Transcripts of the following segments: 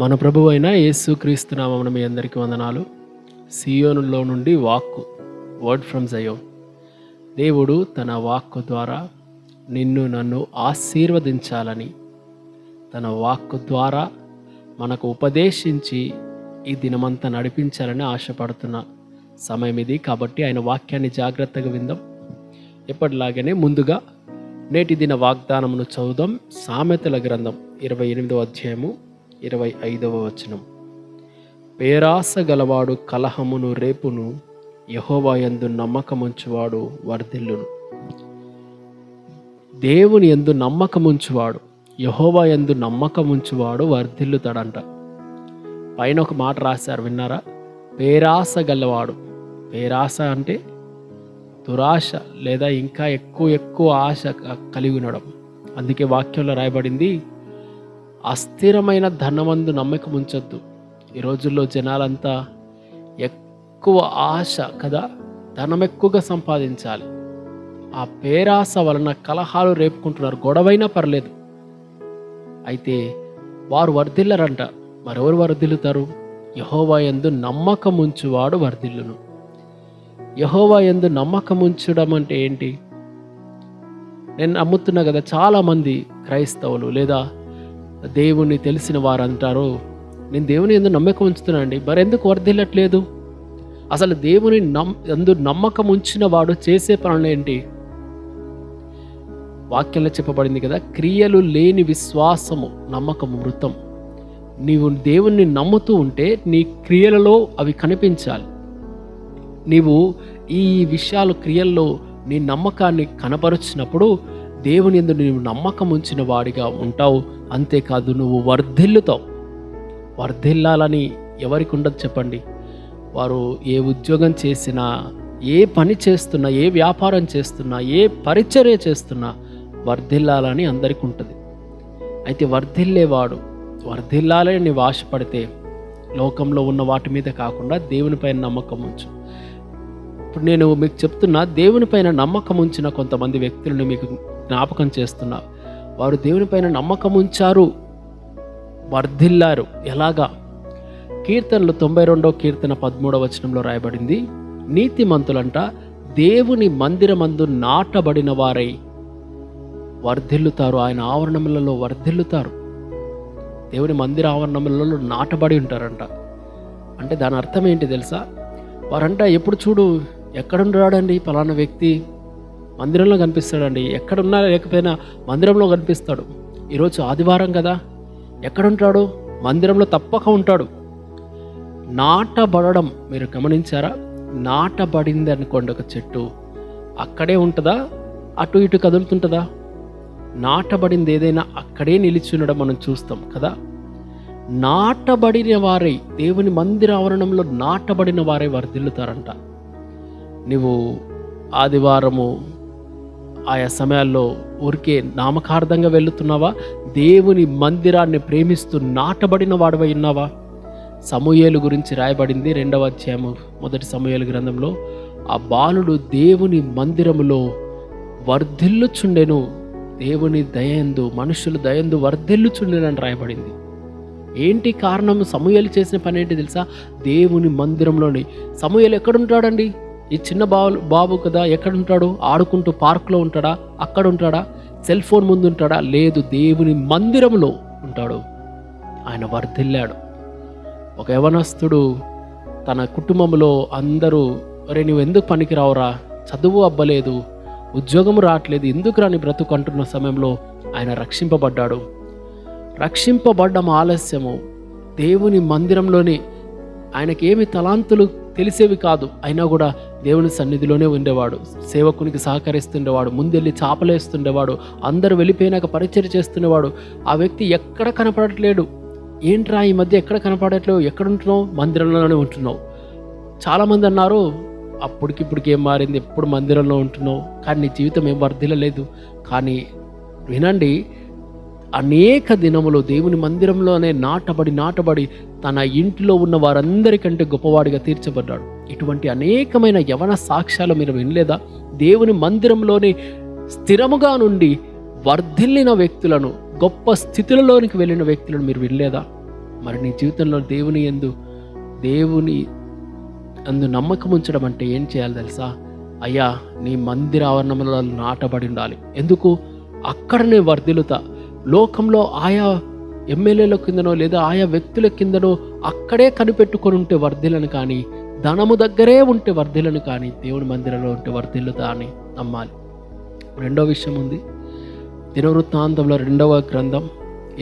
మన ప్రభువు అయిన యేసుక్రీస్తు నామమున మీ అందరికీ వందనాలు. సియోనులో నుండి వాక్కు, వర్డ్ ఫ్రమ్ జయోన్. దేవుడు తన వాక్కు ద్వారా నిన్ను నన్ను ఆశీర్వదించాలని, తన వాక్కు ద్వారా మనకు ఉపదేశించి ఈ దినమంతా నడిపించాలని ఆశపడుతున్న సమయం ఇది. కాబట్టి ఆయన వాక్యాన్ని జాగ్రత్తగా విందాం. ఎప్పటిలాగానే ముందుగా నేటి దిన వాగ్దానమును చదువుదాం. సామెతల గ్రంథం 28వ అధ్యాయము 25వ వచనం. పేరాస గలవాడు కలహమును రేపును, యెహోవా యందు నమ్మకముంచువాడు వర్ధిల్లును. దేవుని యందు నమ్మకముంచువాడు, యెహోవా యందు నమ్మకముంచువాడు వర్ధిల్లుతాడంట. పైన ఒక మాట రాశారు, విన్నారా? పేరాస గలవాడు. పేరాస అంటే దురాశ లేదా ఇంకా ఎక్కువ ఆశ కలిగి ఉండడం. అందుకే వాక్యంలో రాయబడింది, అస్థిరమైన ధనమందు నమ్మకం ఉంచొద్దు. ఈ రోజుల్లో జనాలంతా ఎక్కువ ఆశ కదా, ధనం ఎక్కువగా సంపాదించాలి. ఆ పేరాస వలన కలహాలు రేపుకుంటున్నారు. గొడవైనా పర్లేదు, అయితే వారు వర్ధిల్లరంట. మరెవరు వర్ధిల్లుతారు? యెహోవా యందు నమ్మకం ఉంచువాడు వర్ధిల్లును. యెహోవా యందు నమ్మకం ఉంచడం అంటే ఏంటి? నేను నమ్ముతున్నా కదా, చాలామంది క్రైస్తవులు లేదా దేవుని తెలిసిన వారు అంటారు, నేను దేవుని యందు నమ్మకం ఉంచుతున్నానండి, మరి ఎందుకు వర్ధిల్లట్లేదు? అసలు దేవుని యందు నమ్మకం ఉంచిన వాడు చేసే పనులు ఏంటి? వాక్యంలో చెప్పబడింది కదా, క్రియలు లేని విశ్వాసము నమ్మకము మృతం. నీవు దేవుణ్ణి నమ్ముతూ ఉంటే నీ క్రియలలో అవి కనిపించాలి. నీవు ఈ విషయాలు క్రియల్లో నీ నమ్మకాన్ని కనపరుచినప్పుడు దేవుని యందు నీవు నమ్మకం ఉంచిన వాడిగా ఉంటావు. అంతేకాదు, నువ్వు వర్ధిల్లుతావు. వర్ధిల్లాలని ఎవరికి ఉండదు చెప్పండి? వారు ఏ ఉద్యోగం చేసినా, ఏ పని చేస్తున్నా, ఏ వ్యాపారం చేస్తున్నా, ఏ పరిచర్య చేస్తున్నా వర్ధిల్లాలని అందరికీ ఉంటుంది. అయితే వర్ధిల్లేవాడు, వర్ధిల్లాలని నీవు ఆశపడితే లోకంలో ఉన్న వాటి మీద కాకుండా దేవునిపైన నమ్మకం ఉంచు. ఇప్పుడు నేను మీకు చెప్తున్నా, దేవునిపైన నమ్మకం ఉంచిన కొంతమంది వ్యక్తులను మీకు జ్ఞాపకం చేస్తున్నా. వారు దేవునిపైన నమ్మకం ఉంచారు, వర్ధిల్లారు. ఎలాగా? కీర్తనలు 92వ కీర్తన 13వ వచనంలో రాయబడింది, నీతిమంతులంట దేవుని మందిరమందు నాటబడిన వారై వర్ధిల్లుతారు. ఆయన ఆవరణములలో వర్ధిల్లుతారు. దేవుని మందిర ఆవరణములలో నాటబడి ఉంటారంట. అంటే దాని అర్థం ఏంటి తెలుసా? వారంట ఎప్పుడు చూడు, ఎక్కడున్నాడండి పలానా వ్యక్తి, మందిరంలో కనిపిస్తాడండి. ఎక్కడున్నా లేకపోయినా మందిరంలో కనిపిస్తాడు. ఈరోజు ఆదివారం కదా, ఎక్కడుంటాడు? మందిరంలో తప్పక ఉంటాడు. నాటబడడం మీరు గమనించారా? నాటబడింది అనుకోండి ఒక చెట్టు, అక్కడే ఉంటుందా? అటు ఇటు కదులుతుంటుందా? నాటబడింది ఏదైనా అక్కడే నిలిచి ఉండడం మనం చూస్తాం కదా. నాటబడిన వారై, దేవుని మందిర ఆవరణంలో నాటబడిన వారై వర్ధిల్లుతారంట. నువ్వు ఆదివారము ఆయా సమయాల్లో ఊరికే నామకార్థంగా వెళుతున్నావా? దేవుని మందిరాన్ని ప్రేమిస్తూ నాటబడిన వాడివై ఉన్నావా? సమూయేలు గురించి రాయబడింది 2వ అధ్యాయము 1 సమూయేలు గ్రంథంలో, ఆ బాలుడు దేవుని మందిరములో వర్ధిల్లుచుండెను, దేవుని దయందు, మనుషుల దయందు వర్ధిల్లుచుండెనని రాయబడింది. ఏంటి కారణం? సమూయేలు చేసిన పని ఏంటి తెలుసా? దేవుని మందిరంలోని. సమూయేలు ఎక్కడుంటాడండి? ఈ చిన్న బాబు కదా, ఎక్కడుంటాడు? ఆడుకుంటూ పార్కులో ఉంటాడా? అక్కడ ఉంటాడా? సెల్ ఫోన్ ముందు ఉంటాడా? లేదు, దేవుని మందిరంలో ఉంటాడు. ఆయన వర్ధిల్లాడు. ఒక యవనస్తుడు తన కుటుంబంలో అందరూ, అరే నువ్వు ఎందుకు పనికి రావురా, చదువు అబ్బలేదు, ఉద్యోగం రావట్లేదు, ఎందుకు రాని బ్రతుకు అంటున్న సమయంలో ఆయన రక్షింపబడ్డాడు. రక్షింపబడ్డం ఆలస్యము. దేవుని మందిరంలోని ఆయనకి ఏమి తలాంతులు తెలిసేవి కాదు, అయినా కూడా దేవుని సన్నిధిలోనే ఉండేవాడు. సేవకునికి సహకరిస్తుండేవాడు, ముందెళ్ళి చాపలేస్తుండేవాడు, అందరూ వెళ్ళిపోయినాక పరిచర్య చేస్తుండేవాడు. ఆ వ్యక్తి ఎక్కడ కనపడట్లేడు. ఏంట్రా ఈ మధ్య ఎక్కడ కనపడట్లేవు, ఎక్కడుంటున్నావు? మందిరంలోనే ఉంటున్నావు. చాలామంది అన్నారు, అప్పటికిప్పటికి ఏం మారింది, ఎప్పుడు మందిరంలో ఉంటున్నావు, కానీ నీ జీవితం ఏం వర్ధిల్లలేదు. వినండి, అనేక దినములు దేవుని మందిరంలోనే నాటబడి తన ఇంటిలో ఉన్న వారందరికంటే గొప్పవాడిగా తీర్చబడ్డాడు. ఇటువంటి అనేకమైన యవన సాక్ష్యాలు మీరు వినలేదా? దేవుని మందిరంలోనే స్థిరముగా నుండి వర్ధిల్లిన వ్యక్తులను, గొప్ప స్థితులలోనికి వెళ్ళిన వ్యక్తులను మీరు వినలేదా? మరి నీ జీవితంలో దేవుని అందు నమ్మకం ఉంచడం అంటే ఏం చేయాలి తెలుసా? అయ్యా, నీ మందిర ఆవరణంలో నాటబడి ఉండాలి. ఎందుకు? అక్కడనే వర్ధిల్లుతా. లోకంలో ఆయా ఎమ్మెల్యేల కిందనో లేదా ఆయా వ్యక్తుల కిందనో అక్కడే కనిపెట్టుకొని ఉంటే వర్ధిల్లను కానీ, ధనము దగ్గరే ఉంటే వర్ధిల్లను కానీ, దేవుని మందిరంలో ఉంటే వర్ధిల్లుతా అని నమ్మాలి. రెండో విషయం ఉంది. దినవృత్తాంతంలో 2వ గ్రంథం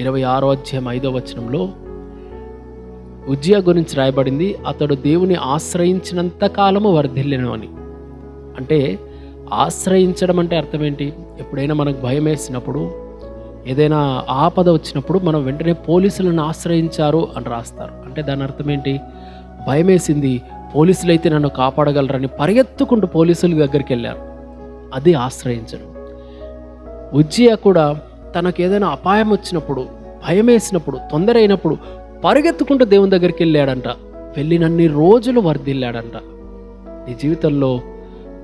26వ అధ్యాయం 5వ వచనంలో ఉజ్జియా గురించి రాయబడింది, అతడు దేవుని ఆశ్రయించినంత కాలము వర్ధిల్లెను అని. అంటే ఆశ్రయించడం అంటే అర్థం ఏంటి? ఎప్పుడైనా మనకు భయం వేసినప్పుడు, ఏదైనా ఆపద వచ్చినప్పుడు మనం వెంటనే పోలీసులను ఆశ్రయించారు అని రాస్తారు. అంటే దాని అర్థం ఏంటి? భయం వేసింది, పోలీసులు అయితే నన్ను కాపాడగలరని పరిగెత్తుకుంటూ పోలీసుల దగ్గరికి వెళ్ళారు. అది ఆశ్రయించడం. ఉజ్జియా కూడా తనకు ఏదైనా అపాయం వచ్చినప్పుడు, భయం వేసినప్పుడు, తొందర అయినప్పుడు పరిగెత్తుకుంటూ దేవుని దగ్గరికి వెళ్ళాడంట. వెళ్ళినన్ని రోజులు వర్ధిల్లాడంట. నీ జీవితంలో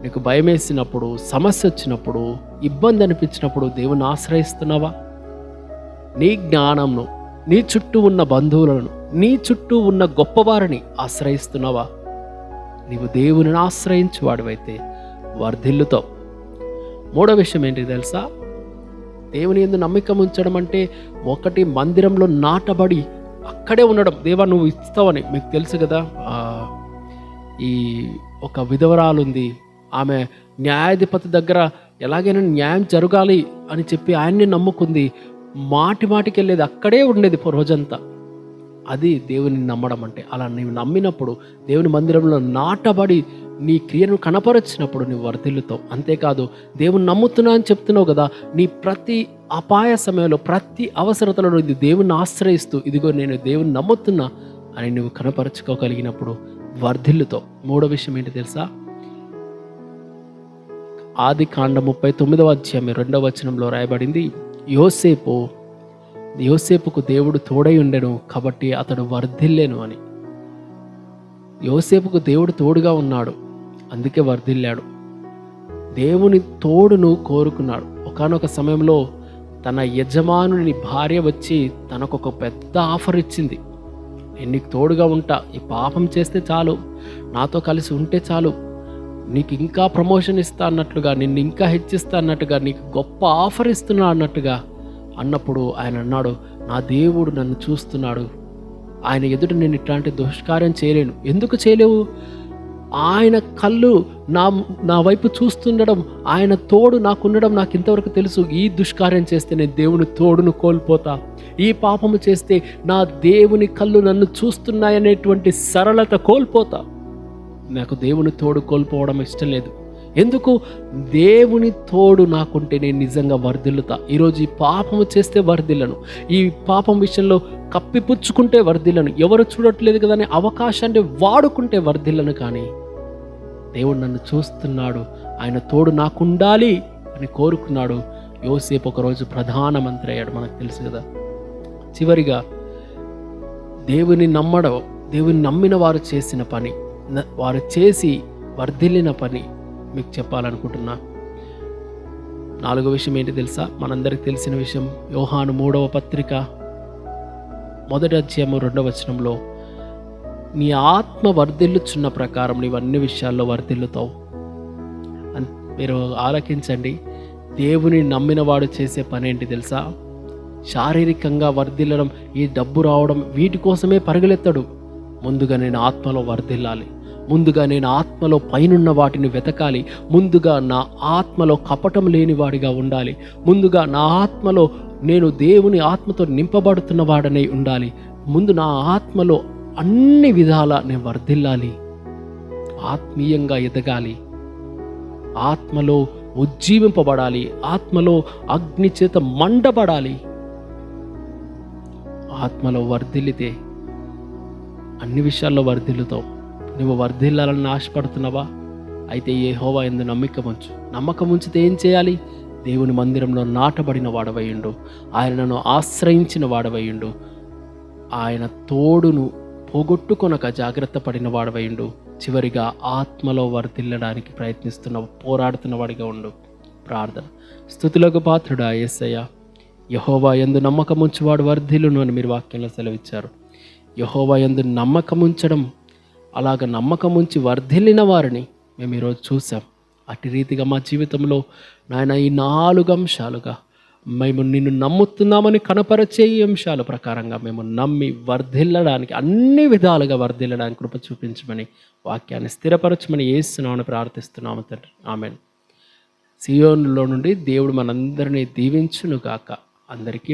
నీకు భయం వేసినప్పుడు, సమస్య వచ్చినప్పుడు, ఇబ్బంది అనిపించినప్పుడు దేవుని ఆశ్రయిస్తున్నావా? నీ జ్ఞానంను, నీ చుట్టూ ఉన్న బంధువులను, నీ చుట్టూ ఉన్న గొప్పవారిని ఆశ్రయిస్తున్నావా? నీవు దేవుని ఆశ్రయించి వాడివైతే వర్ధిల్లుతావు. మూడో విషయం ఏంటి తెలుసా? దేవుని యందు నమ్మకం ఉంచడం అంటే ఒకటి, మందిరంలో నాటబడి అక్కడే ఉండడం. దేవా నువ్వు ఇస్తావని. మీకు తెలుసు కదా, ఈ ఒక విధవరాలు ఉంది. ఆమె న్యాయాధిపతి దగ్గర ఎలాగైనా న్యాయం జరగాలి అని చెప్పి ఆయన్ని నమ్ముకుంది. మాటికి వెళ్ళేది, అక్కడే ఉండేది రోజంతా. అది దేవుని నమ్మడం అంటే. అలా నీవు నమ్మినప్పుడు, దేవుని మందిరంలో నాటబడి నీ క్రియను కనపరచినప్పుడు నువ్వు వర్ధిల్లుతావు. అంతేకాదు, దేవుని నమ్ముతున్నా అని చెప్తున్నావు కదా, నీ ప్రతి అపాయ సమయంలో, ప్రతి అవసరతలో ఇది దేవుని ఆశ్రయిస్తూ, ఇదిగో నేను దేవుని నమ్ముతున్నా అని నువ్వు కనపరచుకోగలిగినప్పుడు వర్ధిల్లుతావు. మూడో విషయం ఏంటి తెలుసా? ఆదికాండం 39వ అధ్యాయం 2వ వచనంలో రాయబడింది, యోసేపుకు దేవుడు తోడై ఉండెను కాబట్టి అతడు వర్ధిల్లెను అని. యోసేపుకు దేవుడు తోడుగా ఉన్నాడు, అందుకే వర్ధిల్లాడు. దేవుని తోడును కోరుకున్నాడు. ఒకానొక సమయంలో తన యజమానుని భార్య వచ్చి తనకొక పెద్ద ఆఫర్ ఇచ్చింది. నేను నీకు తోడుగా ఉంటా, ఈ పాపం చేస్తే చాలు, నాతో కలిసి ఉంటే చాలు, నీకు ఇంకా ప్రమోషన్ ఇస్తా అన్నట్లుగా, నిన్ను ఇంకా హెచ్చిస్తా అన్నట్టుగా, నీకు గొప్ప ఆఫర్ ఇస్తున్నా అన్నట్టుగా అన్నప్పుడు ఆయన అన్నాడు, నా దేవుడు నన్ను చూస్తున్నాడు, ఆయన ఎదుట నేను ఇట్లాంటి దుష్కార్యం చేయలేను. ఎందుకు చేయలేవు? ఆయన కళ్ళు నా వైపు చూస్తుండడం, ఆయన తోడు నాకుండడం నాకు ఇంతవరకు తెలుసు. ఈ దుష్కార్యం చేస్తే నేను దేవుని తోడును కోల్పోతా, ఈ పాపము చేస్తే నా దేవుని కళ్ళు నన్ను చూస్తున్నాయనేటువంటి సరళత కోల్పోతా. నాకు దేవుని తోడు కోల్పోవడం ఇష్టం లేదు. ఎందుకు? దేవుని తోడు నాకుంటే నేను నిజంగా వర్ధిల్లుతా. ఈరోజు ఈ పాపము చేస్తే వర్ధిల్లను, ఈ పాపం విషయంలో కప్పిపుచ్చుకుంటే వర్ధిల్లను, ఎవరు చూడట్లేదు కదా అనే అవకాశాన్ని వాడుకుంటే వర్ధిల్లను. కానీ దేవుడు నన్ను చూస్తున్నాడు, ఆయన తోడు నాకుండాలి అని కోరుకున్నాడు. యోసేపు ఒకరోజు ప్రధానమంత్రి అయ్యాడు, మనకు తెలుసు కదా. చివరిగా దేవుని నమ్మిన వారు చేసిన పని, వారు చేసి వర్ధిల్లిన పని మీకు చెప్పాలనుకుంటున్నా. 4వ విషయం ఏంటి తెలుసా? మనందరికి తెలిసిన విషయం. యోహాను 3వ పత్రిక 1వ అధ్యాయము 2వ వచనంలో, నీ ఆత్మ వర్ధిల్లుచున్న ప్రకారం నీవు అన్ని విషయాల్లో వర్ధిల్లుతావు. మీరు ఆలకించండి. దేవుని నమ్మినవాడు చేసే పని ఏంటి తెలుసా? శారీరకంగా వర్ధిల్లడం, ఈ డబ్బు రావడం, వీటి కోసమే పరుగులెత్తడు. ముందుగా నేను ఆత్మలో వర్ధిల్లాలి, ముందుగా నేను ఆత్మలో పైనున్న వాటిని వెతకాలి, ముందుగా నా ఆత్మలో కపటం లేనివాడిగా ఉండాలి, ముందుగా నా ఆత్మలో నేను దేవుని ఆత్మతో నింపబడుతున్న వాడనై ఉండాలి, ముందు నా ఆత్మలో అన్ని విధాల నేను వర్ధిల్లాలి, ఆత్మీయంగా ఎదగాలి, ఆత్మలో ఉజ్జీవింపబడాలి, ఆత్మలో అగ్ని చేత మండబడాలి. ఆత్మలో వర్ధిల్లితే అన్ని విషయాల్లో వర్ధిల్లుతావు. నువ్వు వర్ధిల్లాలని ఆశపడుతున్నావా? అయితే యెహోవా యందు నమ్మకం ఉంచితే ఏం చేయాలి? దేవుని మందిరంలో నాటబడిన వాడవయ్యుండు, ఆయనను ఆశ్రయించిన వాడవయ్యుండు, ఆయన తోడును పోగొట్టుకొనక జాగ్రత్త పడిన వాడవయ్యుండు. చివరిగా ఆత్మలో వర్ధిల్లడానికి పోరాడుతున్న వాడిగా ఉండు. ప్రార్థన. స్తుతులకు పాత్రుడా యేసయ్య, యెహోవా యందు నమ్మకం ఉంచువాడు వర్ధిల్లును అని మీరు వాక్యంలో సెలవిచ్చారు. యెహోవా యందు నమ్మకం ఉంచడం, అలాగ నమ్మకం ఉంచి వర్ధిల్లిన వారిని మేము ఈరోజు చూసాం. అటు రీతిగా మా జీవితంలో నాయన ఈ 4 అంశాలుగా మేము నిన్ను నమ్ముతున్నామని కనపరిచే ఈ అంశాల ప్రకారంగా మేము నమ్మి వర్ధిల్లడానికి, అన్ని విధాలుగా వర్ధిల్లడానికి కృప చూపించమని, వాక్యాన్ని స్థిరపరచమని యేసు నామమున ప్రార్థిస్తున్నాము తండ్రి. ఆమేన్. సియోనులో నుండి దేవుడు మనందరినీ దీవించును గాక. అందరికీ